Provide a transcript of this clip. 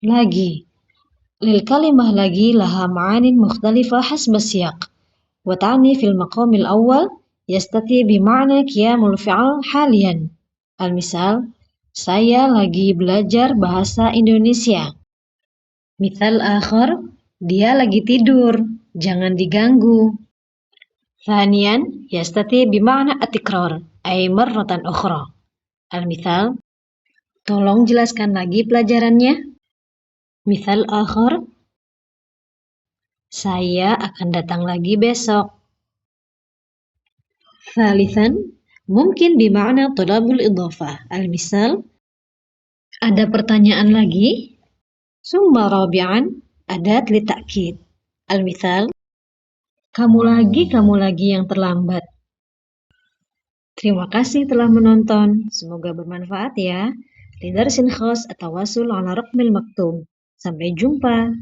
Lagi. للكلمة lagi لها معان مختلفة حسب السياق وتعني في المقام الأول يستتر بمعنى قيام الفعل حاليا. المثال saya lagi belajar bahasa Indonesia. Misal akhar, dia lagi tidur, jangan diganggu. ثانيا يستتر بمعنى التكرار أي مرة أخرى. المثال tolong jelaskan lagi pelajarannya. Misal akhar, saya akan datang lagi besok. ثالثا mungkin بمعنى طلب الإضافة. المثال ada pertanyaan lagi. ثم رابعا أداة للتأكيد. المثال kamu lagi yang terlambat. Terima kasih telah menonton. Semoga bermanfaat ya. لدرس خاص التواصل على رقم المكتوب. Sampai jumpa.